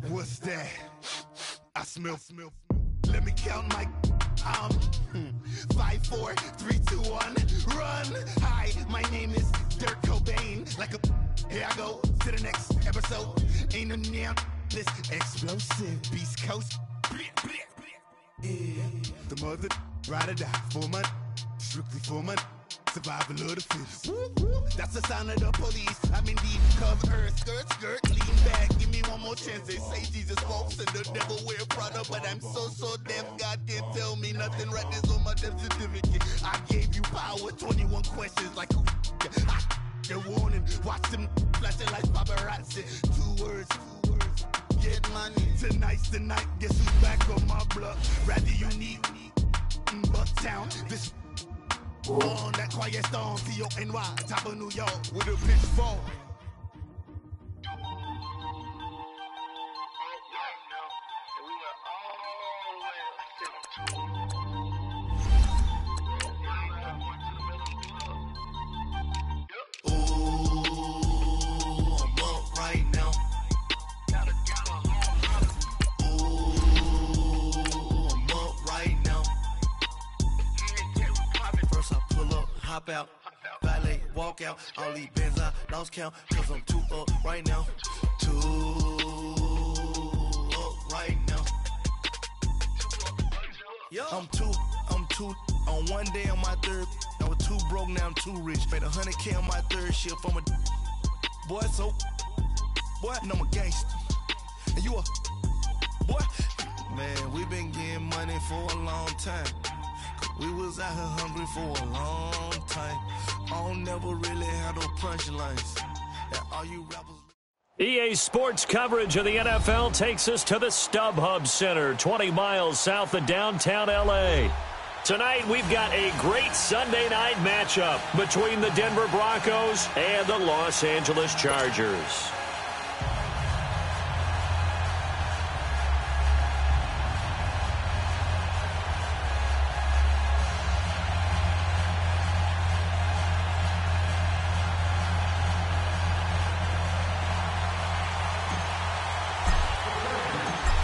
What's that? I smell. Let me count my 5, 4, 3, 2, 1, run. Hi, my name is Dirk Cobain. Like a here I go to the next episode. Ain't no damn this explosive Beast Coast. Yeah. The mother ride or die for my strictly for my survival of the fittest. That's the sound of the police. I'm in deep cover earth, skirt, lean back. Give me one more chance. They say Jesus walks and the devil wear Prada, but I'm so deaf. God can't tell me nothing. Right this on my death certificate. I gave you power. 21 questions like the warning. Watch them flashing like paparazzi. 2 words. Get money. Tonight's the night. Guess who's back on my block? Rather unique. Bucktown. This on that quiet storm, T-O-N-Y, top of New York, with a pitchfork. Hop out, valet, walk out, all these bands I lost count, cause I'm too up right now, right now. I'm too, on one day on my third, I was too broke, now I'm too rich, made 100K on my third shift, I'm a boy, so, boy, and I'm a gangster, and you a, boy, man, we been getting money for a long time. We was out here hungry for a long time. I don't never really have no punchlines. All you rappers. EA Sports coverage of the NFL takes us to the StubHub Center, 20 miles south of downtown L.A. Tonight, we've got a great Sunday night matchup between the Denver Broncos and the Los Angeles Chargers.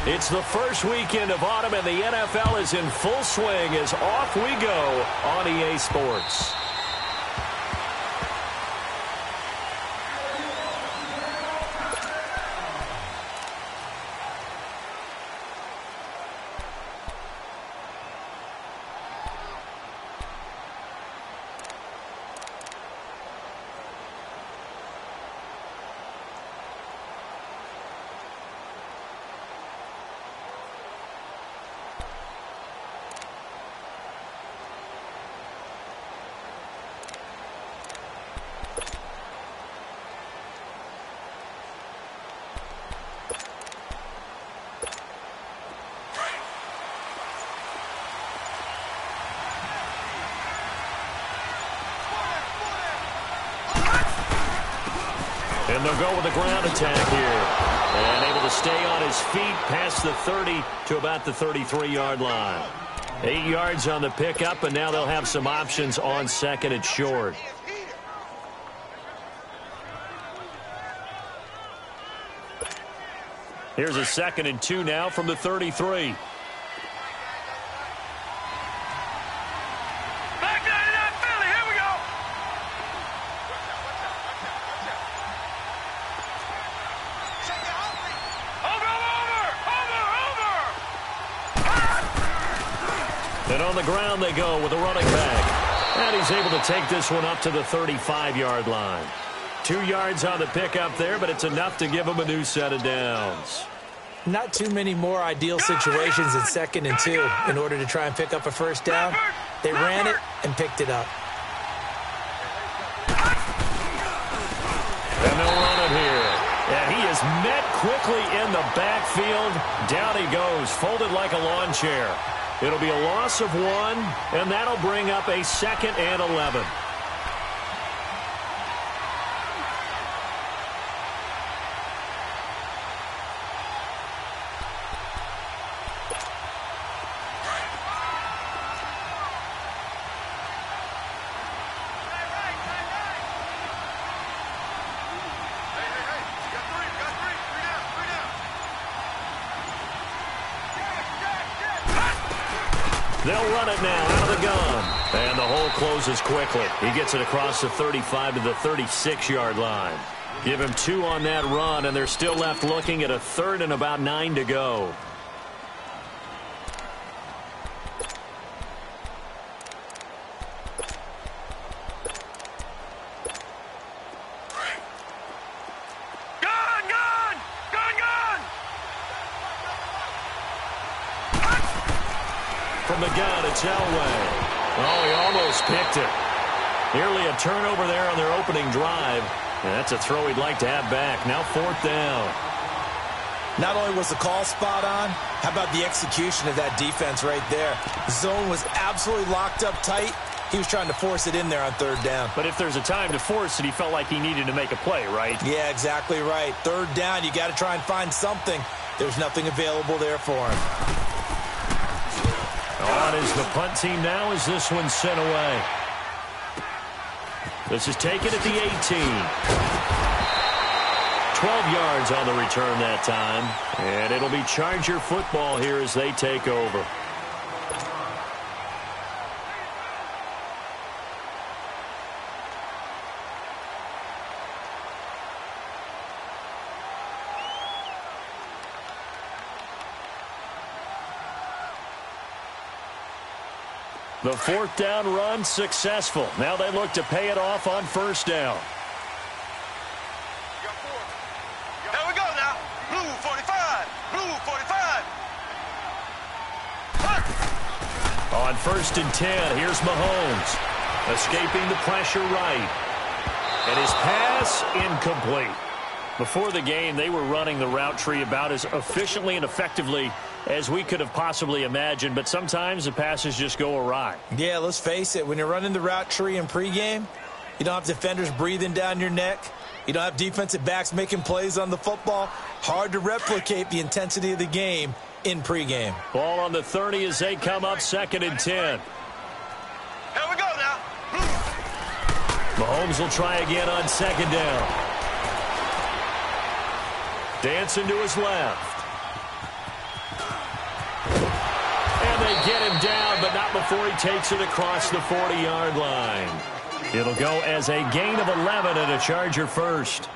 It's the first weekend of autumn, and the NFL is in full swing as off we go on EA Sports. And they'll go with a ground attack here. And able to stay on his feet past the 30 to about the 33-yard line. 8 yards on the pickup, and now they'll have some options on second and short. Here's a 2nd and 2 now from the 33. And on the ground they go with a running back. And he's able to take this one up to the 35-yard line. 2 yards on the pickup there, but it's enough to give him a new set of downs. Not too many more ideal situations in 2nd and 2 in order to try and pick up a first down. They ran it and picked it up. And they'll run it here. And he is met quickly in the backfield. Down he goes, folded like a lawn chair. It'll be a loss of 1, and that'll bring up a 2nd and 11. They'll run it now out of the gun. And the hole closes quickly. He gets it across the 35 to the 36-yard line. Give him 2 on that run, and they're still left looking at a 3rd and about 9 to go. From the gun, it's Elway. Oh, he almost picked it. Nearly a turnover there on their opening drive. And that's a throw he'd like to have back. Now 4th down. Not only was the call spot on, how about the execution of that defense right there? The zone was absolutely locked up tight. He was trying to force it in there on 3rd down. But if there's a time to force it, he felt like he needed to make a play, right? Yeah, exactly right. 3rd down, you got to try and find something. There's nothing available there for him. On is the punt team now as this one's sent away. This is taken at the 18. 12 yards on the return that time. And it'll be Charger football here as they take over. The 4th down run successful. Now they look to pay it off on 1st down. Here we go now. Blue 45. Blue 45. On 1st and 10, here's Mahomes. Escaping the pressure right. And his pass incomplete. Before the game, they were running the route tree about as efficiently and effectively as we could have possibly imagined, but sometimes the passes just go awry. Yeah, let's face it. When you're running the route tree in pregame, you don't have defenders breathing down your neck. You don't have defensive backs making plays on the football. Hard to replicate the intensity of the game in pregame. Ball on the 30 as they come up 2nd and 10. Here we go now. Mahomes will try again on 2nd down. Dancing to his left. And they get him down, but not before he takes it across the 40-yard line. It'll go as a gain of 11 and a Charger first.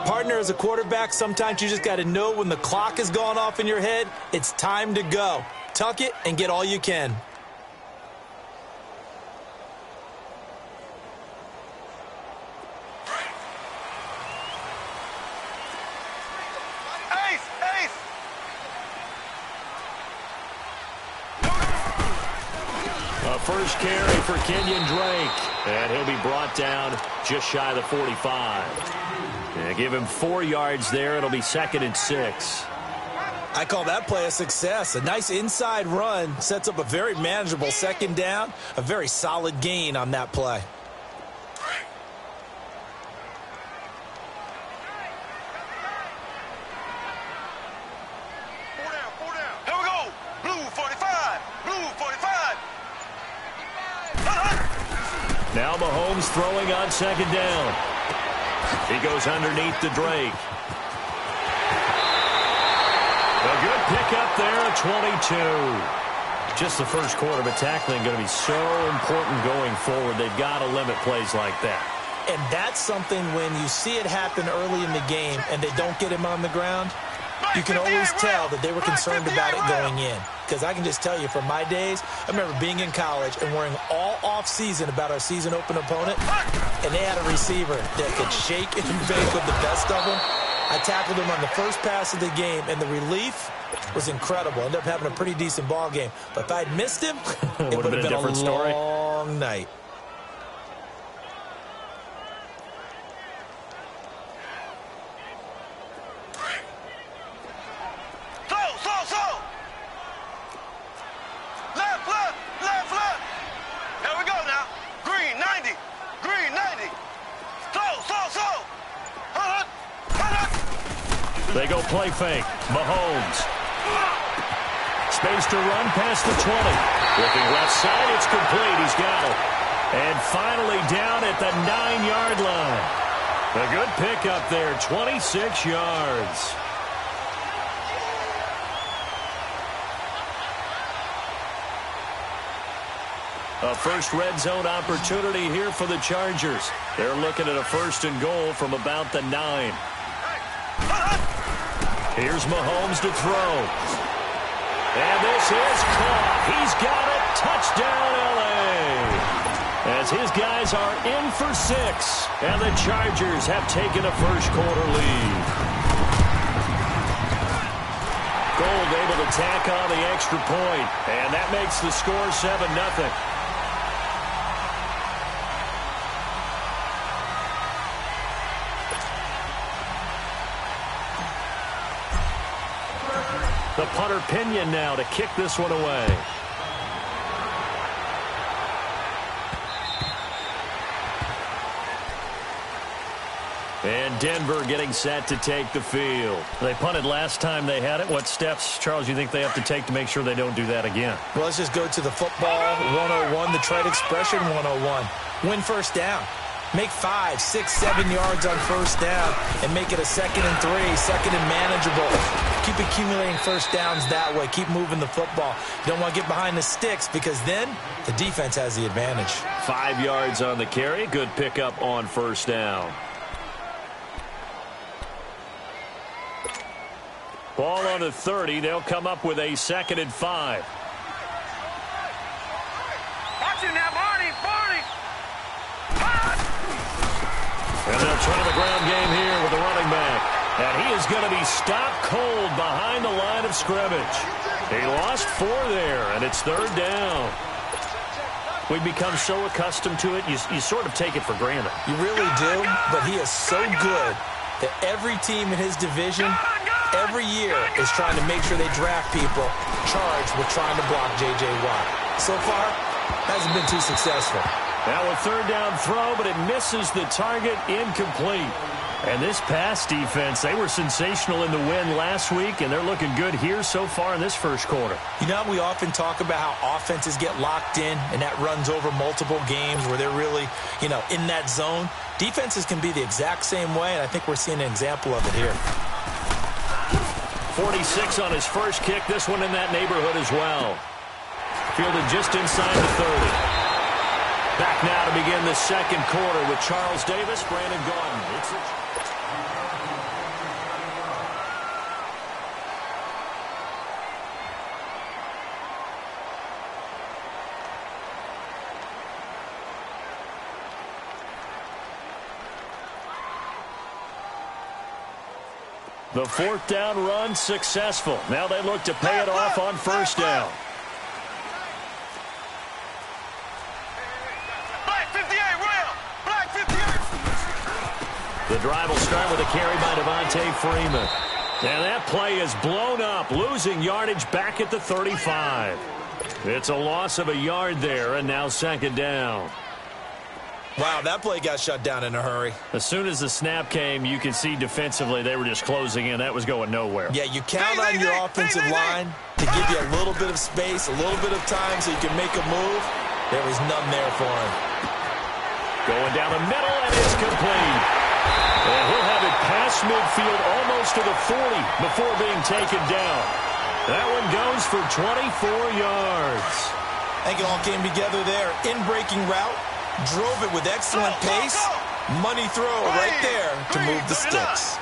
Partner, as a quarterback, sometimes you just got to know when the clock has gone off in your head, it's time to go. Tuck it and get all you can. First carry for Kenyon Drake. And he'll be brought down just shy of the 45. And give him 4 yards there. It'll be 2nd and 6. I call that play a success. A nice inside run sets up a very manageable 2nd down. A very solid gain on that play. Now Mahomes throwing on 2nd down. He goes underneath to Drake. A good pickup there at 22. Just the first quarter, but tackling going to be so important going forward. They've got to limit plays like that. And that's something when you see it happen early in the game and they don't get him on the ground, you can always tell that they were concerned about it going in. Because I can just tell you from my days, I remember being in college and worrying all off-season about our season open opponent, and they had a receiver that could shake and bake with the best of them. I tackled him on the first pass of the game, and the relief was incredible. Ended up having a pretty decent ball game. But if I'd missed him, it would have been a different story. Long night. They go play fake. Mahomes. Space to run past the 20. Looking left side, it's complete. He's got it. And finally down at the 9-yard line. A good pickup there, 26 yards. A first red zone opportunity here for the Chargers. They're looking at a 1st and goal from about the 9. Here's Mahomes to throw. And this is caught. He's got it. Touchdown, L.A. As his guys are in for 6. And the Chargers have taken a first-quarter lead. Gold able to tack on the extra point. And that makes the score 7-0. The punter Pinion now to kick this one away. And Denver getting set to take the field. They punted last time they had it. What steps, Charles, do you think they have to take to make sure they don't do that again? Well, let's just go to the football 101, the trade expression 101. Win first down. Make 5, 6, 7 yards on first down and make it a 2nd and 3, 2nd and manageable. Keep accumulating first downs that way. Keep moving the football. You don't want to get behind the sticks because then the defense has the advantage. 5 yards on the carry. Good pickup on first down. Ball on the 30. They'll come up with a 2nd and 5. Watching that, Barney. And they'll try the ground game here with the running back. And he is going to be stopped cold behind the line of scrimmage. He lost 4 there, and it's 3rd down. We've become so accustomed to it, you sort of take it for granted. You really do, but he is so good that every team in his division, every year, is trying to make sure they draft people charged with trying to block J.J. Watt. So far, hasn't been too successful. Now a 3rd down throw, but it misses the target, incomplete. And this pass defense, they were sensational in the win last week, and they're looking good here so far in this first quarter. You know, we often talk about how offenses get locked in, and that runs over multiple games where they're really, in that zone. Defenses can be the exact same way, and I think we're seeing an example of it here. 46 on his first kick. This one in that neighborhood as well. Fielded just inside the 30. Back now to begin the second quarter with Charles Davis, Brandon Gaudin. The 4th down run successful. Now they look to pay it off on first down. The drive will start with a carry by Devontae Freeman. And that play is blown up, losing yardage back at the 35. It's a loss of a yard there, and now 2nd down. Wow, that play got shut down in a hurry. As soon as the snap came, you could see defensively they were just closing in. That was going nowhere. Yeah, you count on your offensive line to give you a little bit of space, a little bit of time so you can make a move. There was none there for him. Going down the middle, and it's complete. And he'll have it past midfield almost to the 40 before being taken down. That one goes for 24 yards. I think it all came together there. In-breaking route. Drove it with excellent pace. Money throw right there to move the sticks.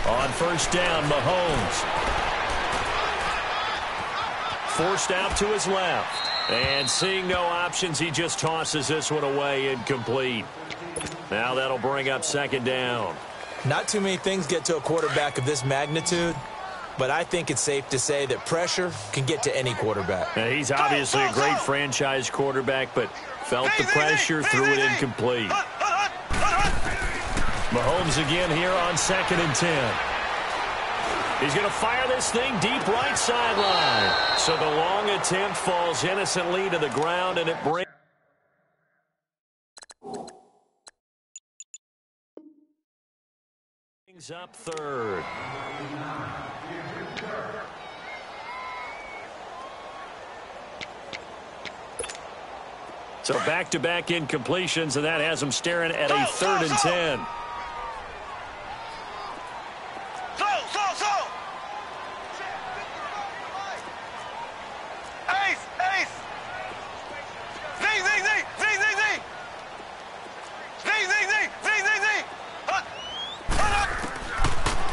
On first down, Mahomes. Forced out to his left. And seeing no options, he just tosses this one away, incomplete. Now that'll bring up 2nd down. Not too many things get to a quarterback of this magnitude. But I think it's safe to say that pressure can get to any quarterback. Now, he's obviously a great franchise quarterback, but felt the pressure, threw it incomplete. Mahomes again here on 2nd and 10. He's going to fire this thing deep right sideline. So the long attempt falls innocently to the ground, and it brings up 3rd. So back-to-back incompletions, and that has them staring at a 3rd and 10.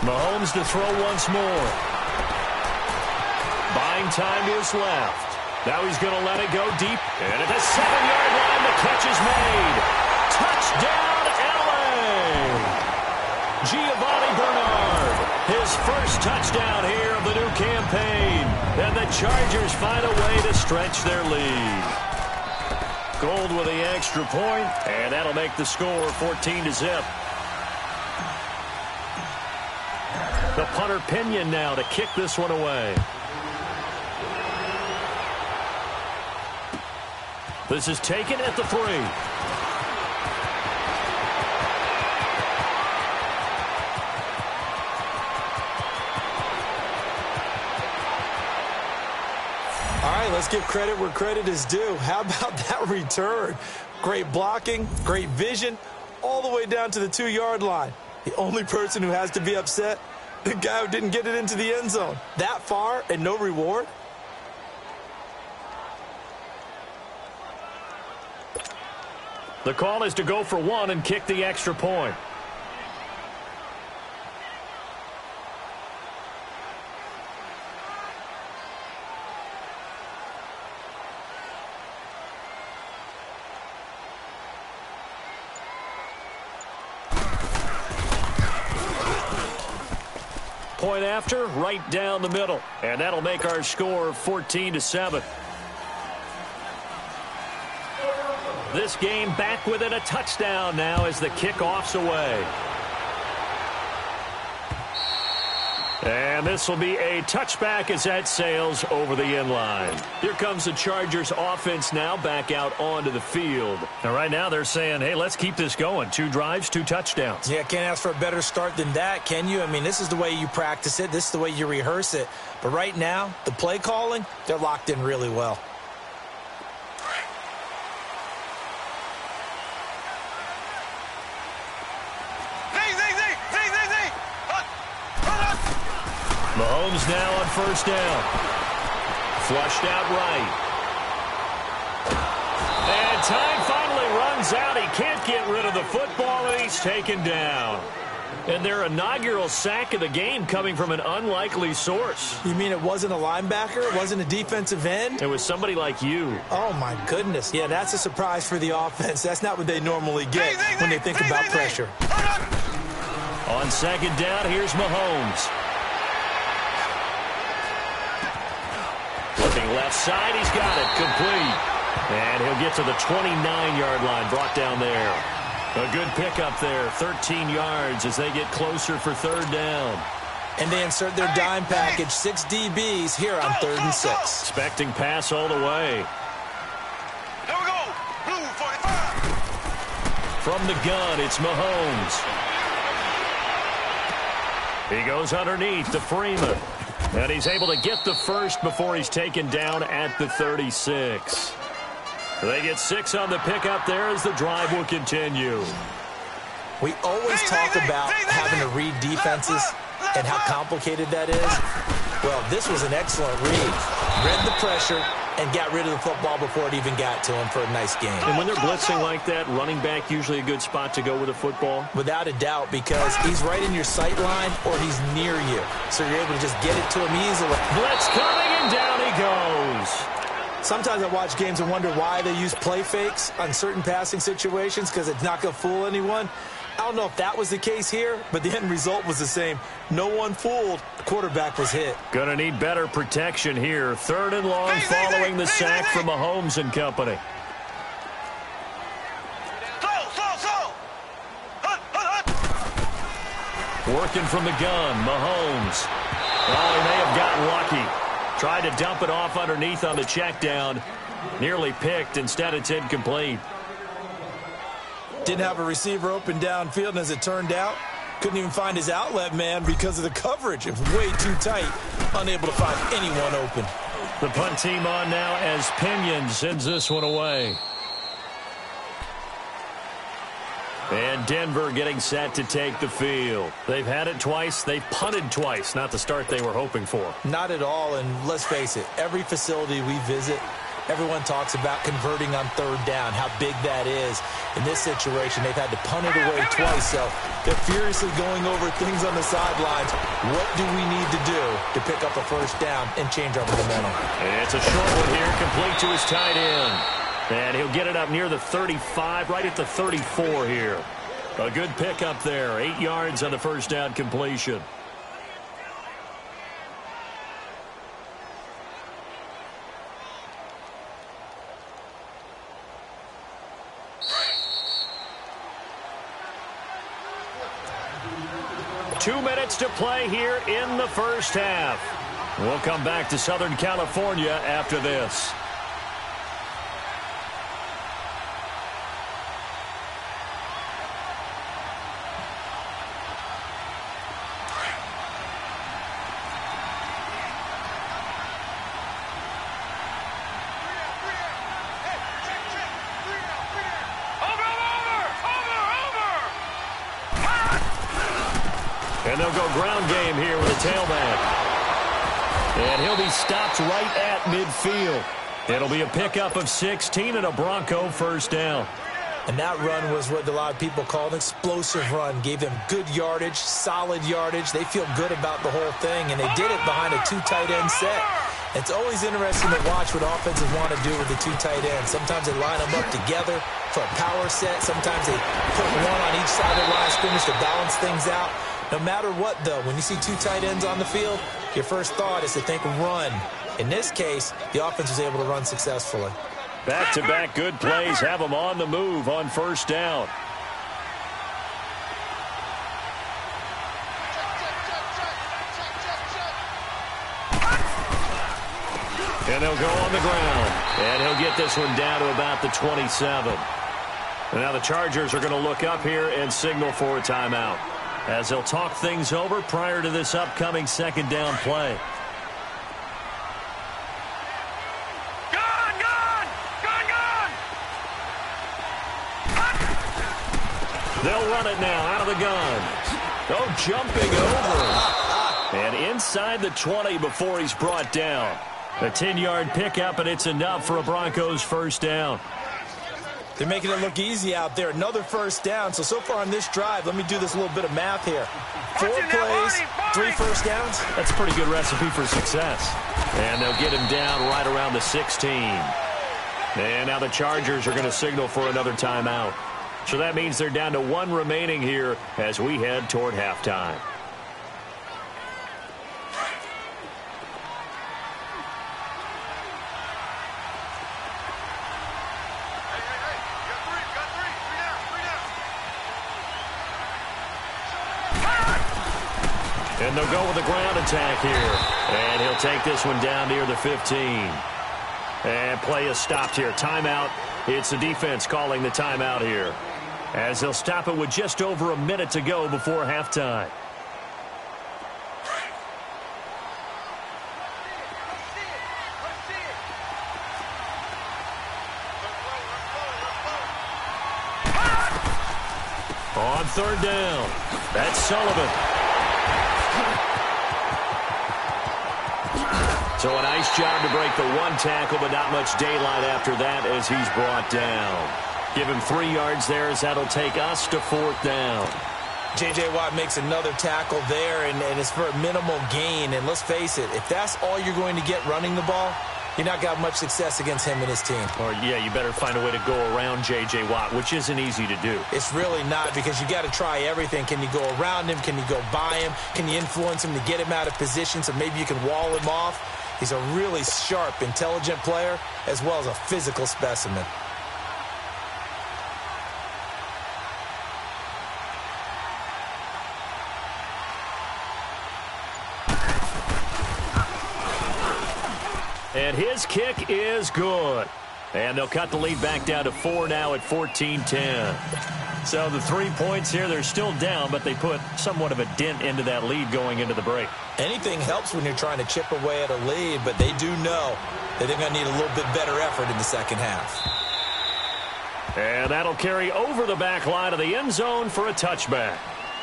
Mahomes to throw once more. Buying time is left. Now he's going to let it go deep. And at the 7-yard line, the catch is made. Touchdown, L.A. Giovanni Bernard, his first touchdown here of the new campaign. And the Chargers find a way to stretch their lead. Gold with the extra point, and that'll make the score 14-0. The punter Pinion now to kick this one away. This is taken at the 3. All right, let's give credit where credit is due. How about that return? Great blocking, great vision, all the way down to the 2-yard line. The only person who has to be upset, the guy who didn't get it into the end zone. That far and no reward? The call is to go for 1 and kick the extra point. Point after, right down the middle. And that'll make our score 14-7. This game back within a touchdown now as the kickoff's away. And this will be a touchback as that sails over the end line. Here comes the Chargers offense now back out onto the field. And right now they're saying, hey, let's keep this going. 2 drives, 2 touchdowns. Yeah, can't ask for a better start than that, can you? I mean, this is the way you practice it. This is the way you rehearse it. But right now, the play calling, they're locked in really well. Mahomes now on first down. Flushed out right. And time finally runs out. He can't get rid of the football, and he's taken down. And their inaugural sack of the game coming from an unlikely source. You mean it wasn't a linebacker? It wasn't a defensive end? It was somebody like you. Oh, my goodness. Yeah, that's a surprise for the offense. That's not what they normally get when they think about pressure. On second down, here's Mahomes. Looking left side, he's got it. Complete. And he'll get to the 29-yard line, brought down there. A good pickup there, 13 yards as they get closer for third down. And they insert their dime package, 6 DBs here on 3rd and 6. Expecting pass all the way. Here we go. Blue 45. From the gun, it's Mahomes. He goes underneath to Freeman. And he's able to get the first before he's taken down at the 36. They get 6 on the pickup there as the drive will continue. We always talk about having to read defenses and how complicated that is. Well, this was an excellent read. Read the pressure and got rid of the football before it even got to him for a nice game. And when they're blitzing like that, running back usually a good spot to go with a football? Without a doubt, because he's right in your sight line or he's near you. So you're able to just get it to him easily. Blitz coming, and down he goes. Sometimes I watch games and wonder why they use play fakes on certain passing situations because it's not going to fool anyone. I don't know if that was the case here, but the end result was the same. No one fooled. The quarterback was hit. Going to need better protection here. 3rd and long following the sack from Mahomes and company. Working from the gun, Mahomes. Oh, he may have gotten lucky. Tried to dump it off underneath on the check down. Nearly picked. Instead, it's incomplete. Didn't have a receiver open downfield, and as it turned out, couldn't even find his outlet man because of the coverage. It was way too tight. Unable to find anyone open. The punt team on now as Pinion sends this one away. And Denver getting set to take the field. They've had it twice. They've punted twice. Not the start they were hoping for. Not at all, and let's face it, every facility we visit, Everyone talks about converting on third down, how big that is. In this situation, they've had to punt it away twice, so they're furiously going over things on the sidelines. What do we need to do to pick up a first down and change our momentum? It's a short one here, complete to his tight end. And he'll get it up near the 35, right at the 34 here. A good pickup there, 8 yards on the first down completion. Two minutes to play here in the first half. We'll come back to Southern California after this. And they'll go ground game here with a tailback. And he'll be stopped right at midfield. It'll be a pickup of 16 and a Bronco first down. And that run was what a lot of people call an explosive run. Gave them good yardage, solid yardage. They feel good about the whole thing, and they did it behind a 2 tight end set. It's always interesting to watch what offenses want to do with the 2 tight ends. Sometimes they line them up together for a power set. Sometimes they put one on each side of the line of scrimmage to balance things out. No matter what, though, when you see 2 tight ends on the field, your first thought is to think run. In this case, the offense was able to run successfully. Back-to-back good plays have them on the move on first down. And they'll go on the ground. And he'll get this one down to about the 27. And now the Chargers are going to look up here and signal for a timeout, as they'll talk things over prior to this upcoming second down play. They'll run it now out of the gun. Oh, jumping over. And inside the 20 before he's brought down. A 10-yard pickup, and it's enough for a Broncos first down. They're making it look easy out there. Another first down. So far on this drive, let me do this little bit of math here. 4 plays, 3 first downs. That's a pretty good recipe for success. And they'll get him down right around the 16. And now the Chargers are going to signal for another timeout. So that means they're down to 1 remaining here as we head toward halftime. And they'll go with a ground attack here. And he'll take this one down near the 15. And play is stopped here. Timeout. It's the defense calling the timeout here, as they'll stop it with just over a minute to go before halftime. On third down, that's Sullivan. So a nice job to break the 1 tackle, but not much daylight after that as he's brought down. Give him 3 yards there, as that'll take us to 4th down. J.J. Watt makes another tackle there, and it's for a minimal gain. And let's face it, if that's all you're going to get running the ball, you're not going to have much success against him and his team. Or, yeah, you better find a way to go around J.J. Watt, which isn't easy to do. It's really not, because you got to try everything. Can you go around him? Can you go by him? Can you influence him to get him out of position so maybe you can wall him off? He's a really sharp, intelligent player, as well as a physical specimen. And his kick is good. And they'll cut the lead back down to 4 now at 14-10. So the 3 points here, they're still down, but they put somewhat of a dent into that lead going into the break. Anything helps when you're trying to chip away at a lead, but they do know that they're going to need a little bit better effort in the second half. And that'll carry over the back line of the end zone for a touchback.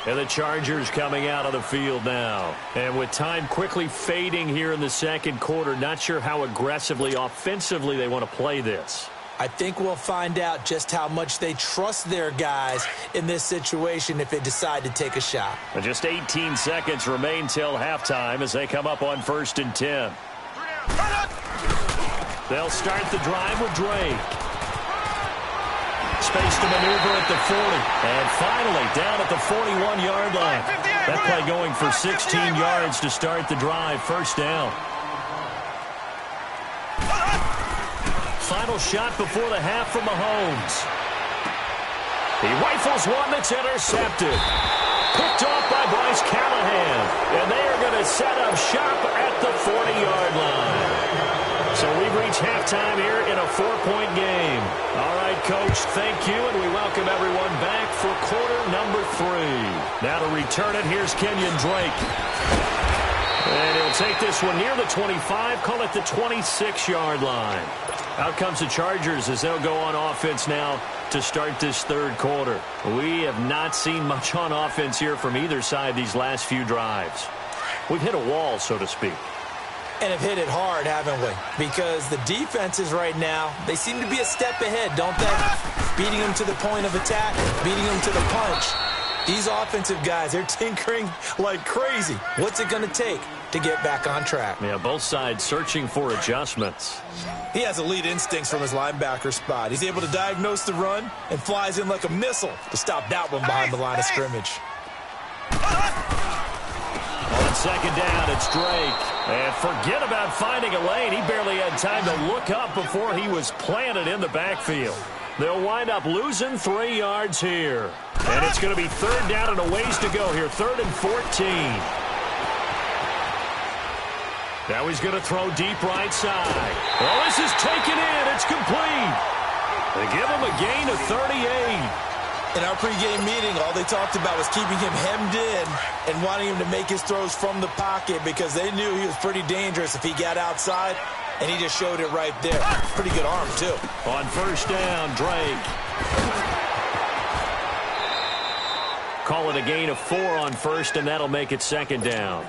And the Chargers coming out of the field now. And with time quickly fading here in the second quarter, not sure how aggressively, offensively they want to play this. I think we'll find out just how much they trust their guys in this situation if they decide to take a shot. And just 18 seconds remain till halftime as they come up on 1st and 10. They'll start the drive with Drake. Space to maneuver at the 40. And finally down at the 41-yard line. That play going for 16 yards to start the drive. First down. Final shot before the half from Mahomes. He rifles one that's intercepted. Picked off by Bryce Callahan. And they are going to set up shop at the 40-yard line. So we've reached halftime here in a 4-point game. All right, Coach, thank you, and we welcome everyone back for quarter number 3. Now to return it, here's Kenyon Drake. And he'll take this one near the 25, call it the 26-yard line. Out comes the Chargers as they'll go on offense now to start this third quarter. We have not seen much on offense here from either side these last few drives. We've hit a wall, so to speak. And have hit it hard, haven't we? Because the defenses right now, they seem to be a step ahead, don't they? Beating them to the point of attack, beating them to the punch. These offensive guys, they're tinkering like crazy. What's it going to take to get back on track? Yeah, both sides searching for adjustments. He has elite instincts from his linebacker spot. He's able to diagnose the run and flies in like a missile to stop that one behind the line of scrimmage. On second down, it's Drake. And forget about finding a lane. He barely had time to look up before he was planted in the backfield. They'll wind up losing 3 yards here. And it's going to be third down and a ways to go here. 3rd and 14. Now he's going to throw deep right side. Well, this is taken in. It's complete. They give him a gain of 38. In our pregame meeting, all they talked about was keeping him hemmed in and wanting him to make his throws from the pocket because they knew he was pretty dangerous if he got outside, and he just showed it right there. Pretty good arm, too. On first down, Drake. Call it a gain of 4 on first, and that'll make it second down.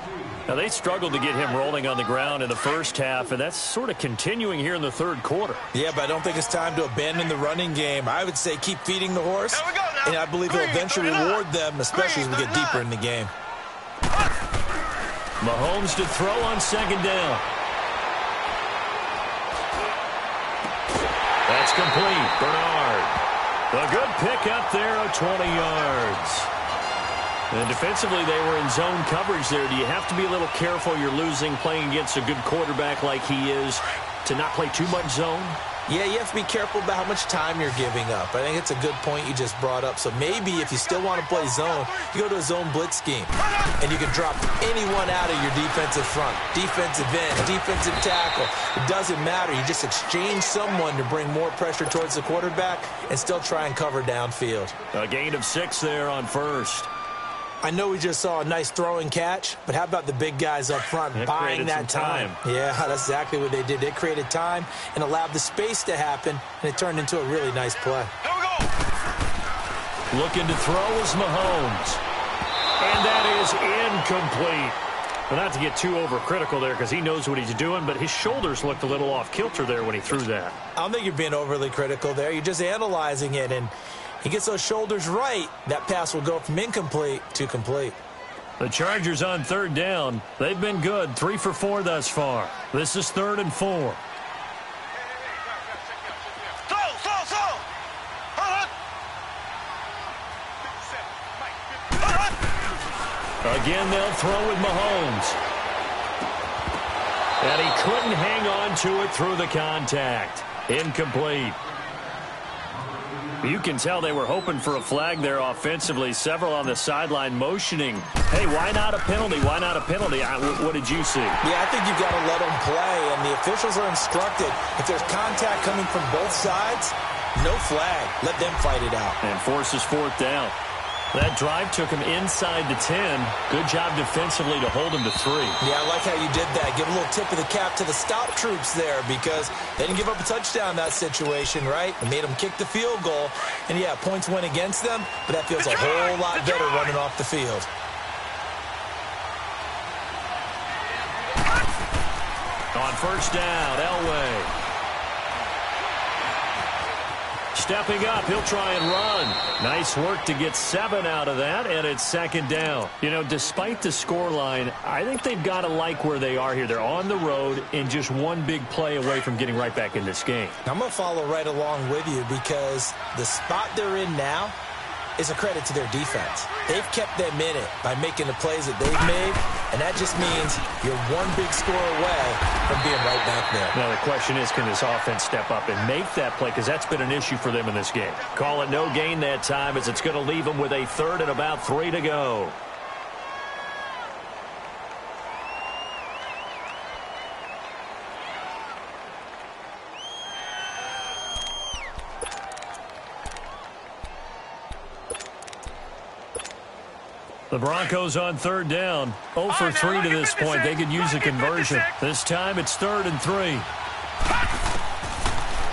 Now, they struggled to get him rolling on the ground in the first half, and that's sort of continuing here in the third quarter. Yeah, but I don't think it's time to abandon the running game. I would say keep feeding the horse, and I believe he'll eventually reward them, especially as we get deeper in the game. Mahomes to throw on second down. That's complete. Bernard. A good pick up there of 20 yards. And defensively, they were in zone coverage there. Do you have to be a little careful you're losing playing against a good quarterback like he is to not play too much zone? Yeah, you have to be careful about how much time you're giving up. I think it's a good point you just brought up. So maybe if you still want to play zone, you go to a zone blitz scheme. And you can drop anyone out of your defensive front. Defensive end, defensive tackle. It doesn't matter. You just exchange someone to bring more pressure towards the quarterback and still try and cover downfield. A gain of 6 there on first. I know we just saw a nice throwing catch, but how about the big guys up front buying that time? Yeah, that's exactly what they did. They created time and allowed the space to happen, and it turned into a really nice play. Here we go. Looking to throw is Mahomes. And that is incomplete. Well, not to get too overcritical there because he knows what he's doing, but his shoulders looked a little off kilter there when he threw that. I don't think you're being overly critical there. You're just analyzing it, and he gets those shoulders right, that pass will go from incomplete to complete. The Chargers on third down. They've been good, 3 for 4 thus far. This is 3rd and 4. Again, they'll throw with Mahomes. And he couldn't hang on to it through the contact. Incomplete. You can tell they were hoping for a flag there offensively. Several on the sideline motioning. Hey, why not a penalty? Why not a penalty? What did you see? Yeah, I think you've got to let them play, and the officials are instructed. If there's contact coming from both sides, no flag. Let them fight it out. And forces 4th down. That drive took him inside the 10. Good job defensively to hold him to 3. Yeah, I like how you did that. Give a little tip of the cap to the stop troops there because they didn't give up a touchdown in that situation, right? It made them kick the field goal. And, yeah, points went against them, but that feels a whole lot better running off the field. On first down, Elway. Stepping up, he'll try and run. Nice work to get 7 out of that, and it's second down. You know, despite the scoreline, I think they've got to like where they are here. They're on the road and just one big play away from getting right back in this game. I'm going to follow right along with you because the spot they're in now is a credit to their defense. They've kept them in it by making the plays that they've made, and that just means you're one big score away from being right back there. Now, the question is, can this offense step up and make that play? Because that's been an issue for them in this game. Call it no gain that time as it's going to leave them with a 3rd and about 3 to go. The Broncos on 3rd down. 0 for 3 to this point. They could use a conversion. This time it's 3rd and 3.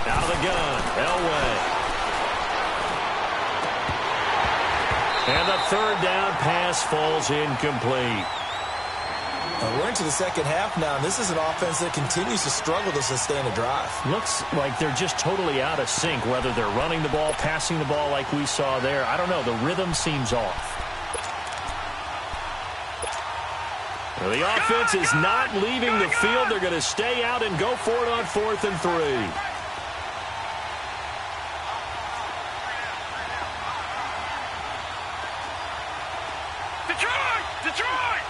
Out of the gun, Elway. And the 3rd down pass falls incomplete. We're into the second half now, and this is an offense that continues to struggle to sustain a drive. Looks like they're just totally out of sync, whether they're running the ball, passing the ball like we saw there. I don't know. The rhythm seems off. The offense is not leaving the field. They're going to stay out and go for it on 4th and 3. Detroit! Detroit!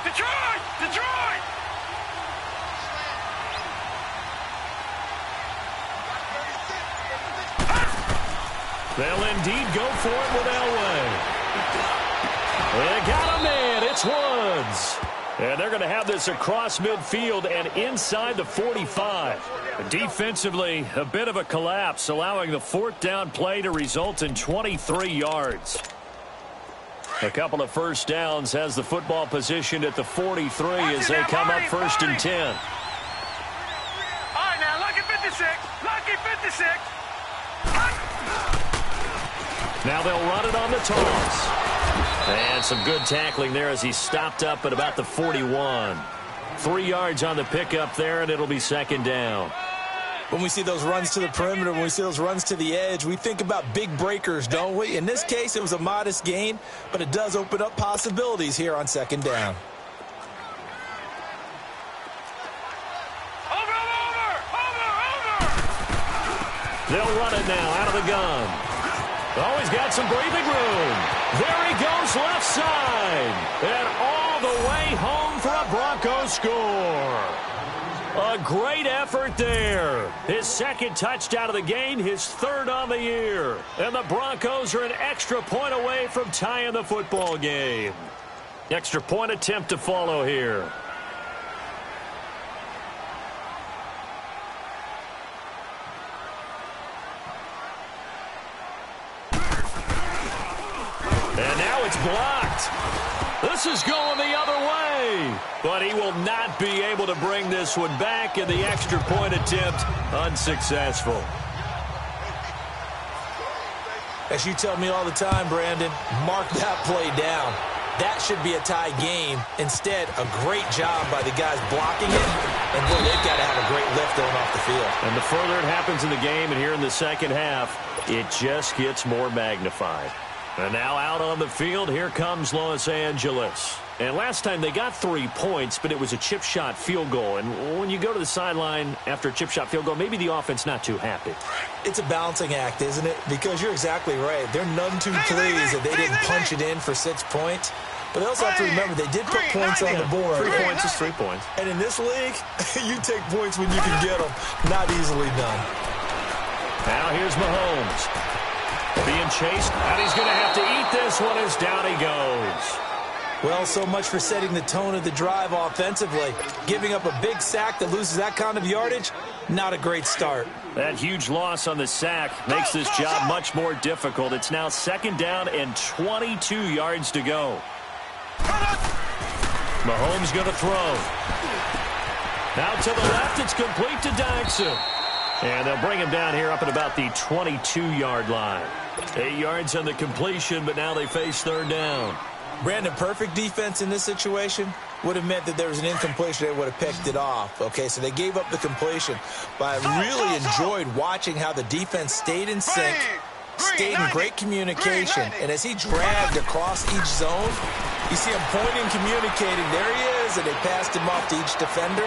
Detroit! Detroit! They'll indeed go for it with Elway. They got a man. It's Woods. And they're going to have this across midfield and inside the 45. Defensively, a bit of a collapse, allowing the 4th down play to result in 23 yards. A couple of first downs has the football positioned at the 43 as they come up 1st and 10. All right, now, lucky 56. Lucky 56. Now they'll run it on the toss. And some good tackling there as he stopped up at about the 41. 3 yards on the pickup there, and it'll be 2nd down. When we see those runs to the perimeter, when we see those runs to the edge, we think about big breakers, don't we? In this case, it was a modest gain, but it does open up possibilities here on 2nd down. Over! They'll run it now out of the gun. Oh, he's got some breathing room. There he goes left side. And all the way home for a Broncos score. A great effort there. His 2nd touchdown of the game, his 3rd on the year. And the Broncos are an extra point away from tying the football game. Extra point attempt to follow here. And now it's blocked. This is going the other way. But he will not be able to bring this one back, and the extra point attempt unsuccessful. As you tell me all the time, Brandon, mark that play down. That should be a tie game. Instead, a great job by the guys blocking it. And, boy, they've got to have a great lift going off the field. And the further it happens in the game and here in the second half, it just gets more magnified. And now out on the field, here comes Los Angeles. And last time they got 3 points, but it was a chip shot field goal. And when you go to the sideline after a chip shot field goal, maybe the offense not too happy. It's a balancing act, isn't it? Because you're exactly right. They're none too pleased that they didn't punch it in for 6 points. But they also have to remember they did put points on the board. 3 points is 3 points. And in this league, you take points when you can get them. Not easily done. Now here's Mahomes. Being chased, and he's going to have to eat this one as down he goes. Well, so much for setting the tone of the drive offensively. Giving up a big sack that loses that kind of yardage, not a great start. That huge loss on the sack makes this job much more difficult. It's now 2nd down and 22 yards to go. Mahomes going to throw. Out to the left, it's complete to Dyson. And they'll bring him down here up at about the 22-yard line. 8 yards on the completion, but now they face 3rd down. Brandon, perfect defense in this situation would have meant that there was an incompletion. They would have picked it off. Okay, so they gave up the completion. But I really enjoyed watching how the defense stayed in sync, stayed in great communication. And as he dragged across each zone, you see him pointing, communicating. There he is, and they passed him off to each defender.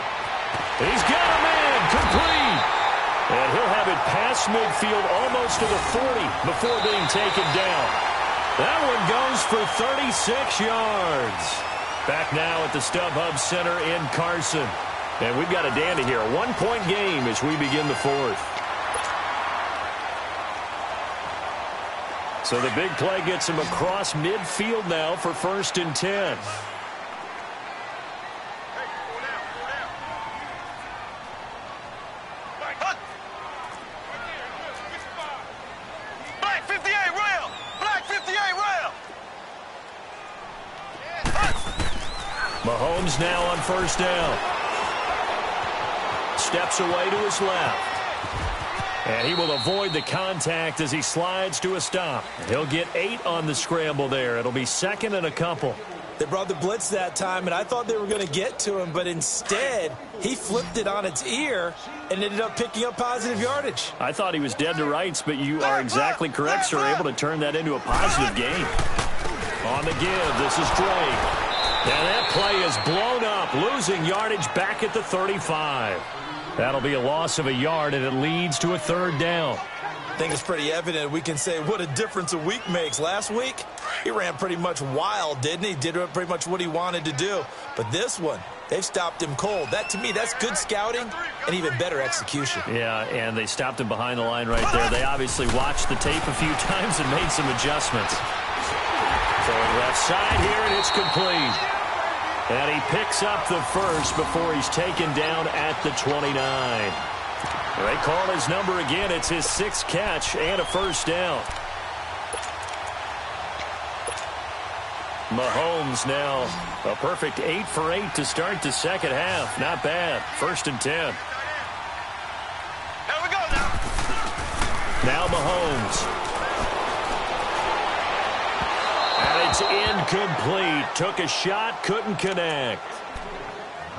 He's got him in, complete. And he'll have it past midfield almost to the 40 before being taken down. That one goes for 36 yards. Back now at the StubHub Center in Carson. And we've got a dandy here. A 1-point game as we begin the 4th. So the big play gets him across midfield now for 1st and 10. Mahomes now on 1st down. Steps away to his left. And he will avoid the contact as he slides to a stop. He'll get 8 on the scramble there. It'll be 2nd and a couple. They brought the blitz that time, and I thought they were going to get to him, but instead he flipped it on its ear and ended up picking up positive yardage. I thought he was dead to rights, but you are exactly correct, sir. Able to turn that into a positive gain. On the give, this is Drake. And that play is blown up, losing yardage back at the 35. That'll be a loss of a yard, and it leads to a 3rd down. I think it's pretty evident. We can say what a difference a week makes. Last week, he ran pretty much wild, didn't he? Did pretty much what he wanted to do. But this one, they've stopped him cold. That, to me, that's good scouting and even better execution. Yeah, and they stopped him behind the line right there. They obviously watched the tape a few times and made some adjustments. Going left side here, and it's complete. And he picks up the 1st before he's taken down at the 29. They call his number again. It's his 6th catch and a 1st down. Mahomes now a perfect 8 for 8 to start the 2nd half. Not bad. 1st and 10. Here we go now. Now Mahomes. And it's incomplete. Took a shot, couldn't connect.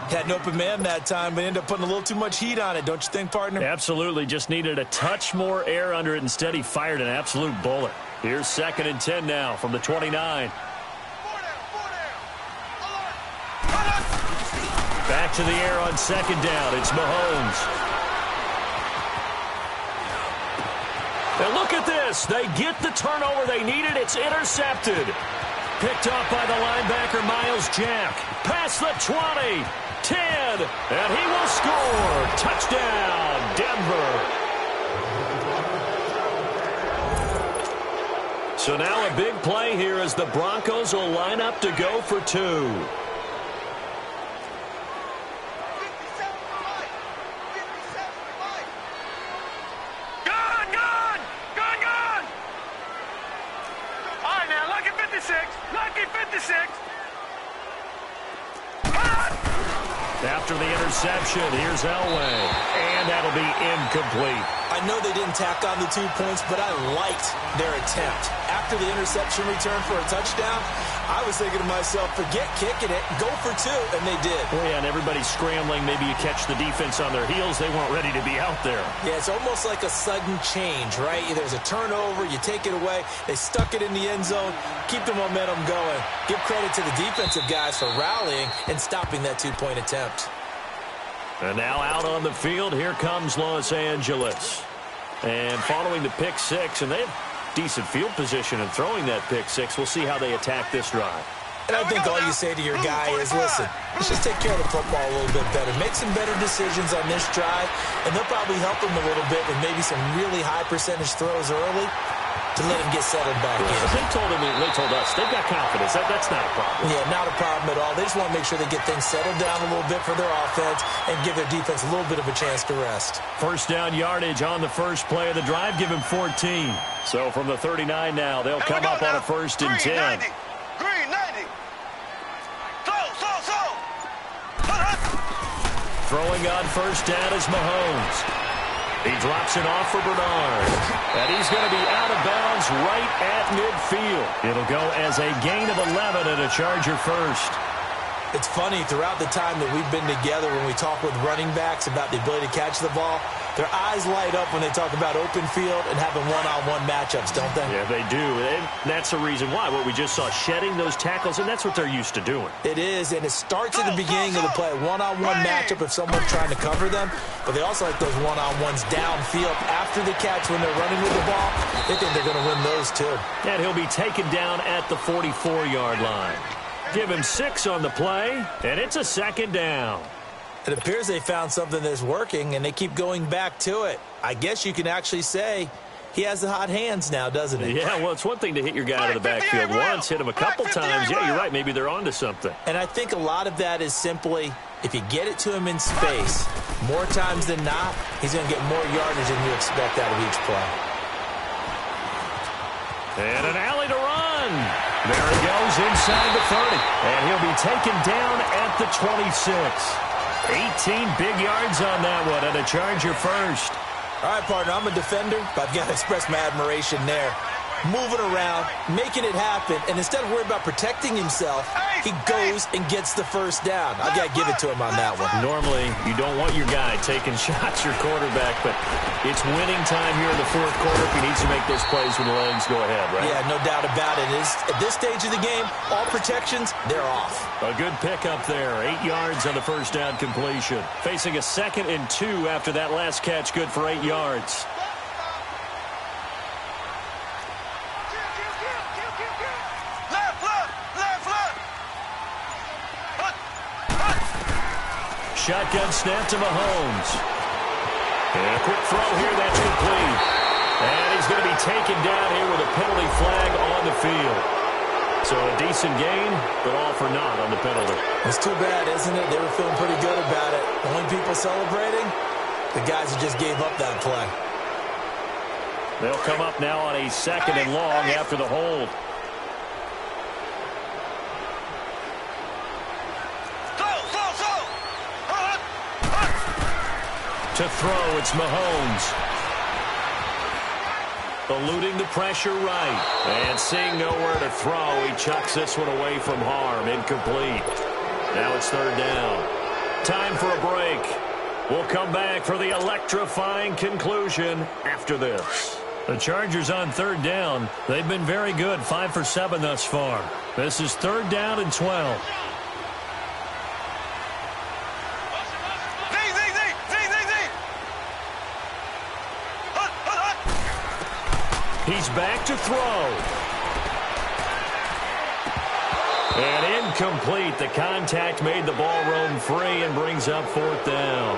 Had an open man that time, but ended up putting a little too much heat on it, don't you think, partner? Absolutely. Just needed a touch more air under it. Instead, he fired an absolute bullet. Here's 2nd and 10 now from the 29. Back to the air on 2nd down. It's Mahomes. And look at this. They get the turnover they needed. It's intercepted. Picked off by the linebacker, Miles Jack. Past the 20. 10, and he will score. Touchdown, Denver. So now a big play here as the Broncos will line up to go for 2. Gone! All right, now, lucky 56. Lucky 56. After the interception, here's Elway. And that'll be incomplete. I know they didn't tack on the 2 points, but I liked their attempt. After the interception return for a touchdown, I was thinking to myself, forget kicking it, go for 2, and they did. Well, yeah, and everybody's scrambling. Maybe you catch the defense on their heels. They weren't ready to be out there. Yeah, it's almost like a sudden change, right? There's a turnover, you take it away, they stuck it in the end zone, keep the momentum going. Give credit to the defensive guys for rallying and stopping that 2-point attempt. And now out on the field, here comes Los Angeles. And following the pick 6, and they have decent field position in throwing that pick 6. We'll see how they attack this drive. And I think all you say to your guy is, listen, let's just take care of the football a little bit better. Make some better decisions on this drive, and they'll probably help him a little bit with maybe some really high percentage throws early. to let him get settled back in. They told us they've got confidence. That's not a problem. Yeah, not a problem at all. They just want to make sure they get things settled down a little bit for their offense and give their defense a little bit of a chance to rest. First down yardage on the first play of the drive. Give him 14. So from the 39 now, they'll come up on a 1st and 10. Green 90. Throwing on first down is Mahomes. He drops it off for Bernard. And he's going to be out of bounds right at midfield. It'll go as a gain of 11 and a Charger first. It's funny, throughout the time that we've been together, when we talk with running backs about the ability to catch the ball, their eyes light up when they talk about open field and having one-on-one matchups, don't they? Yeah, they do. And that's the reason why. What we just saw, shedding those tackles, and that's what they're used to doing. It is, and it starts at the beginning of the play. One-on-one matchup if someone's trying to cover them, but they also like those one-on-ones downfield after the catch when they're running with the ball. They think they're going to win those, too. And he'll be taken down at the 44-yard line. Give him 6 on the play, and it's a 2nd down. It appears they found something that's working, and they keep going back to it. I guess you can actually say he has the hot hands now, doesn't he? Yeah, well, it's one thing to hit your guy out of the backfield once, hit him a couple times. Yeah, you're right. Maybe they're onto something. And I think a lot of that is simply, if you get it to him in space, more times than not, he's going to get more yardage than you expect out of each play. And an alley to run. There he goes inside the 30. And he'll be taken down at the 26. 18 big yards on that one, and a Charger first. All right, partner, I'm a defender, but I've got to express my admiration there. Moving around, making it happen, and instead of worrying about protecting himself, he goes and gets the first down. I've got to give it to him on that one. Normally, you don't want your guy taking shots, your quarterback, but it's winning time here in the 4th quarter if he needs to make those plays when the legs go ahead, right? Yeah, no doubt about it. At this stage of the game, all protections, they're off. A good pickup there. 8 yards on the first down completion. Facing a 2nd and 2 after that last catch, good for 8 yards. Shotgun snap to Mahomes. And a quick throw here, that's complete. And he's going to be taken down here with a penalty flag on the field. So a decent gain, but all for naught on the penalty. It's too bad, isn't it? They were feeling pretty good about it. Only people celebrating, the guys who just gave up that play. They'll come up now on a 2nd and long after the hold. To throw, it's Mahomes. Eluding the pressure right. And seeing nowhere to throw, he chucks this one away from harm. Incomplete. Now it's 3rd down. Time for a break. We'll come back for the electrifying conclusion after this. The Chargers on 3rd down. They've been very good, 5 for 7 thus far. This is 3rd down and 12. He's back to throw. And incomplete. The contact made the ball roam free and brings up 4th down.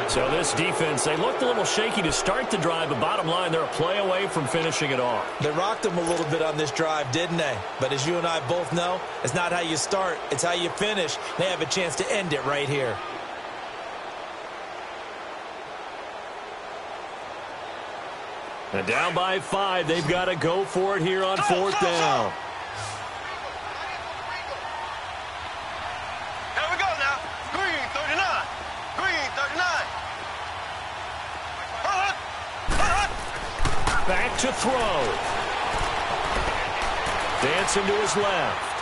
So this defense, they looked a little shaky to start the drive, but bottom line, they're a play away from finishing it off. They rocked them a little bit on this drive, didn't they? But as you and I both know, it's not how you start, it's how you finish. They have a chance to end it right here. And down by 5, they've got to go for it here on 4th down. Here we go now. Green 39. Green 39. Back to throw. Dancing to his left.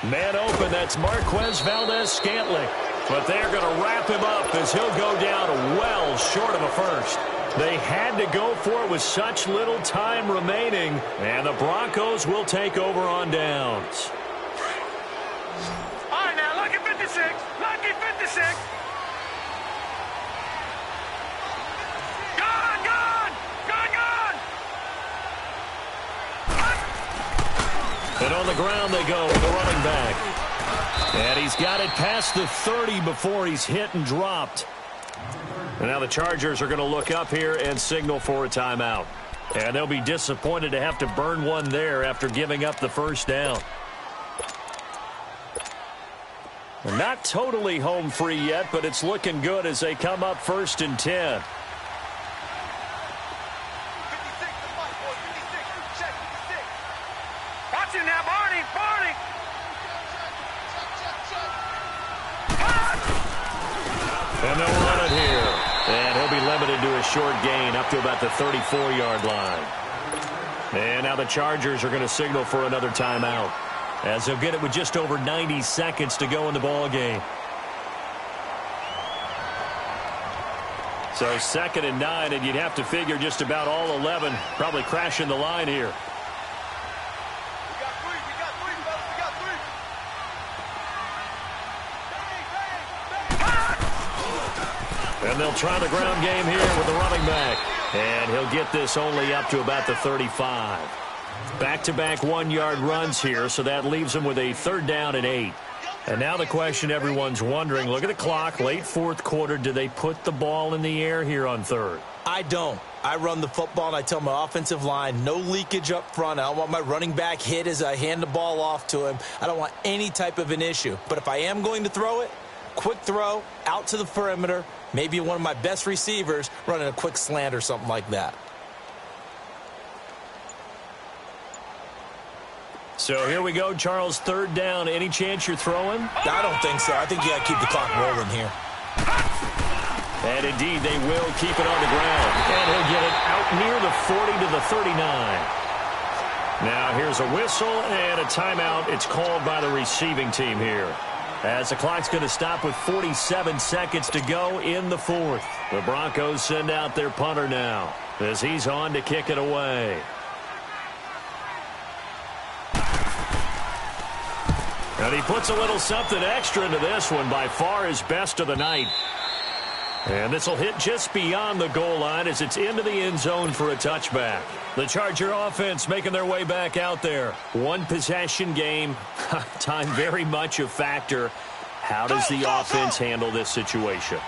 Man open, that's Marquez Valdez-Scantling. But they're going to wrap him up as he'll go down well short of a first. They had to go for it with such little time remaining, and the Broncos will take over on downs. All right, now, lucky 56. Lucky 56. Gone, gone. Gone, gone. And on the ground they go with the running back. And he's got it past the 30 before he's hit and dropped. And now the Chargers are going to look up here and signal for a timeout. And they'll be disappointed to have to burn one there after giving up the first down. They're not totally home free yet, but it's looking good as they come up 1st and 10. Watch him now, Barney. And they'll run it here. And he'll be limited to a short gain up to about the 34-yard line. And now the Chargers are going to signal for another timeout, as they'll get it with just over 90 seconds to go in the ball game. So 2nd and 9, and you'd have to figure just about all 11 probably crashing the line here. And they'll try the ground game here with the running back. And he'll get this only up to about the 35. Back-to-back 1-yard runs here, so that leaves them with a 3rd down and 8. And now the question everyone's wondering, look at the clock, late 4th quarter, do they put the ball in the air here on 3rd? I don't. I run the football, and I tell my offensive line, no leakage up front. I don't want my running back hit as I hand the ball off to him. I don't want any type of an issue. But if I am going to throw it, quick throw, out to the perimeter, maybe one of my best receivers running a quick slant or something like that. So here we go, Charles, 3rd down. Any chance you're throwing? I don't think so. I think you got to keep the clock rolling here. And indeed, they will keep it on the ground. And he'll get it out near the 40 to the 39. Now here's a whistle and a timeout. It's called by the receiving team here, as the clock's going to stop with 47 seconds to go in the 4th. The Broncos send out their punter now, as he's on to kick it away. And he puts a little something extra into this one, by far his best of the night. And this will hit just beyond the goal line as it's into the end zone for a touchback. The Charger offense making their way back out there. 1-possession game. Time very much a factor. How does the offense handle this situation?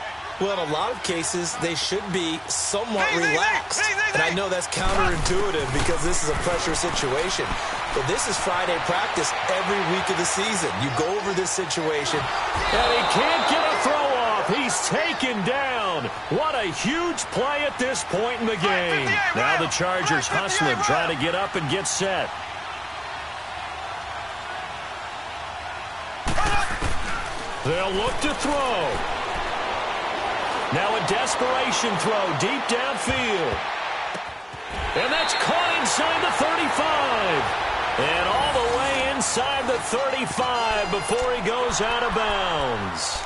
Well, in a lot of cases, they should be somewhat relaxed. And I know that's counterintuitive because this is a pressure situation. But this is Friday practice every week of the season. You go over this situation. And he can't get a throw off. He's taken down. What a huge play at this point in the game. Now the Chargers hustling, trying to get up and get set. They'll look to throw. Now a desperation throw deep downfield. And that's caught inside the 35. And all the way inside the 35 before he goes out of bounds.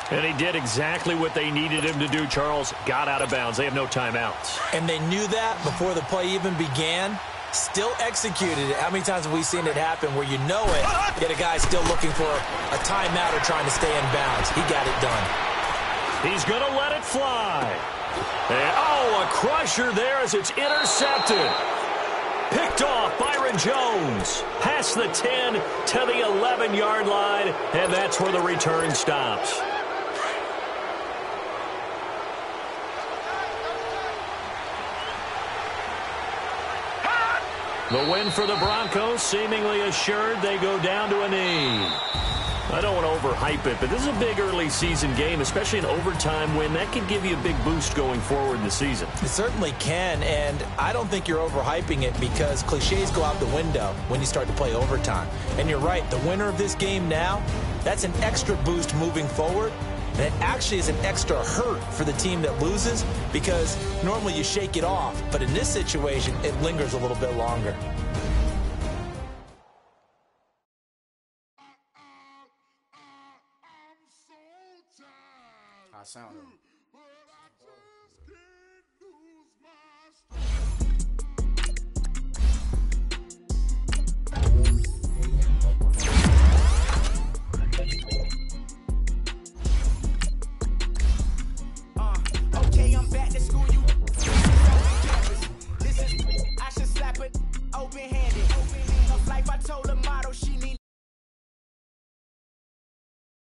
And he did exactly what they needed him to do, Charles. Got out of bounds. They have no timeouts. And they knew that before the play even began. Still executed it. How many times have we seen it happen where you know it, yet a guy's still looking for a timeout or trying to stay in bounds? He got it done. He's going to let it fly. And, a crusher there as it's intercepted. Picked off Byron Jones. Past the 10 to the 11-yard line, and that's where the return stops. The win for the Broncos seemingly assured. They go down to a knee. I don't want to overhype it, but this is a big early season game, especially an overtime win. That could give you a big boost going forward in the season. It certainly can, and I don't think you're overhyping it because cliches go out the window when you start to play overtime. And you're right, the winner of this game now, that's an extra boost moving forward. And it actually is an extra hurt for the team that loses because normally you shake it off. But in this situation, it lingers a little bit longer. Sound